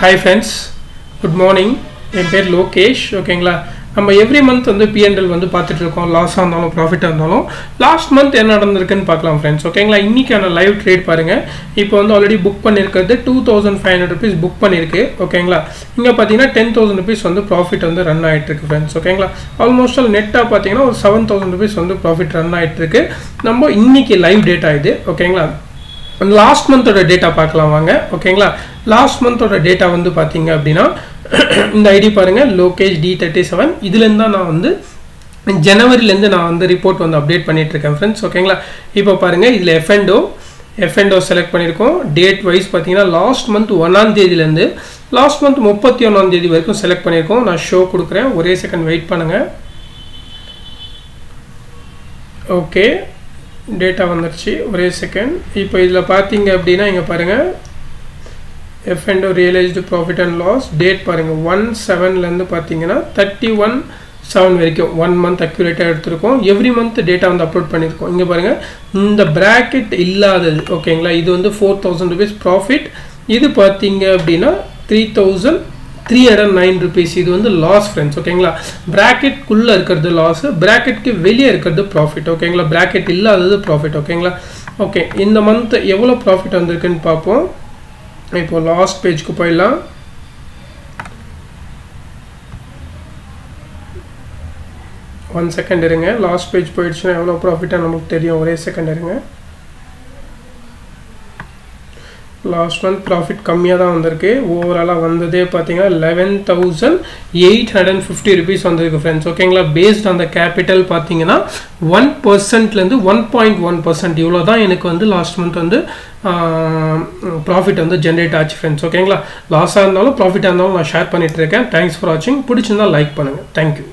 Hi friends, good morning. என் பேர் லோகேஷ். ஓகேங்களா, நம்ம எவ்ரி மந்த் வந்து P&L வந்து பார்த்துட்டு இருக்கோம். லாஸாக இருந்தாலும் ப்ராஃபிட்டாக இருந்தாலும் லாஸ்ட் மந்த் என்ன நடந்திருக்குன்னு பார்க்கலாம் ஃப்ரெண்ட்ஸ். ஓகேங்களா, இன்றைக்கான லைவ் ட்ரேட் பாருங்கள். இப்போ வந்து ஆல்ரெடி புக் பண்ணியிருக்கிறது 2500 rupees புக் பண்ணியிருக்கு. ஓகேங்களா, இங்கே பார்த்தீங்கன்னா 10,000 rupees வந்து ப்ராஃபிட் வந்து ரன் ஆகிட்டுருக்கு ஃப்ரெண்ட்ஸ். ஓகேங்களா, ஆல்மோஸ்ட் நெட்டாக பார்த்தீங்கன்னா ஒரு 7,000 rupees வந்து ப்ராஃபிட் ரன் ஆகிட்டுருக்கு. நம்ம இன்னைக்கு லைவ் டேட்டா இது. ஓகேங்களா, லாஸ்ட் மந்தோட டேட்டா பார்க்கலாம் வாங்க. ஓகேங்களா, லாஸ்ட் மந்தோட டேட்டா வந்து பார்த்தீங்க அப்படின்னா இந்த ஐடி பாருங்கள், லோகேஷ் D37. இதுலேருந்து தான் நான் வந்து ஜனவரிலேருந்து நான் வந்து ரிப்போர்ட் வந்து அப்டேட் பண்ணிகிட்ருக்கேன் ஃப்ரெண்ட்ஸ். ஓகேங்களா, இப்போ பாருங்கள் இதில் F&O செலக்ட் பண்ணியிருக்கோம். டேட் வைஸ் பார்த்தீங்கன்னா லாஸ்ட் மந்த் 1ஆம் தேதியிலேருந்து லாஸ்ட் மந்த் 31ஆம் தேதி வரைக்கும் செலக்ட் பண்ணியிருக்கோம். நான் ஷோ கொடுக்குறேன், ஒரே செகண்ட் வெயிட் பண்ணுங்கள். ஓகே, டேட்டா வந்துடுச்சு, ஒரே செகண்ட். இப்போ இதில் பார்த்தீங்க அப்படின்னா இங்கே பாருங்கள், F&O realized profit and loss date பாருங்கள் 1/7 பார்த்தீங்கன்னா 31/7 வரைக்கும் 1 மந்த் அக்யூரேட்டாக எடுத்திருக்கோம். எவ்ரி மந்த் டேட்டா வந்து அப்லோட் பண்ணியிருக்கோம். இங்கே பாருங்கள், இந்த ப்ராக்கெட் இல்லாதது. ஓகேங்களா, இது வந்து 4,000 rupees ப்ராஃபிட். இது பார்த்தீங்க அப்படின்னா 3,309 rupees. இது வந்து லாஸ் ஃப்ரெண்ட்ஸ். ஓகேங்களா, ப்ராக்கெட்குள்ளே இருக்கிறது லாஸ், ப்ராக்கெட்டுக்கு வெளியே இருக்கிறது ப்ராஃபிட். ஓகேங்களா, ப்ராக்கெட் இல்லாதது ப்ராஃபிட். ஓகேங்களா, ஓகே, இந்த மந்த் எவ்வளோ ப்ராஃபிட் வந்திருக்குன்னு பார்ப்போம். இப்போ லாஸ்ட் பேஜ்க்கு போயிடலாம். ஒன் செகண்ட் இருங்க, லாஸ்ட் பேஜ் போயிடுச்சுன்னா எவ்வளோ ப்ராஃபிட்டாக நமக்கு தெரியும். ஒரே செகண்ட் இருங்க. லாஸ்ட் மந்த் ப்ராஃபிட் கம்மியாக தான் வந்திருக்கு. ஓவராலாக வந்ததே பார்த்தீங்கன்னா 11,850 rupees வந்திருக்கு ஃப்ரெண்ட்ஸ். ஓகேங்களா, பேஸ்ட் அந்த கேபிட்டல் பார்த்தீங்கன்னா 1%லேருந்து 1.1% இவ்வளோ தான் எனக்கு வந்து லாஸ்ட் மந்த் வந்து ப்ராஃபிட் வந்து ஜென்ரேட் ஆச்சு ஃப்ரெண்ட்ஸ். ஓகேங்களா, லாஸாக இருந்தாலும் ப்ராஃபிட்டாக இருந்தாலும் நான் ஷேர் பண்ணிகிட்டு இருக்கேன். தேங்க்ஸ் ஃபார் வாட்சிங். பிடிச்சிருந்தால் லைக் பண்ணுங்கள். தேங்க்யூ.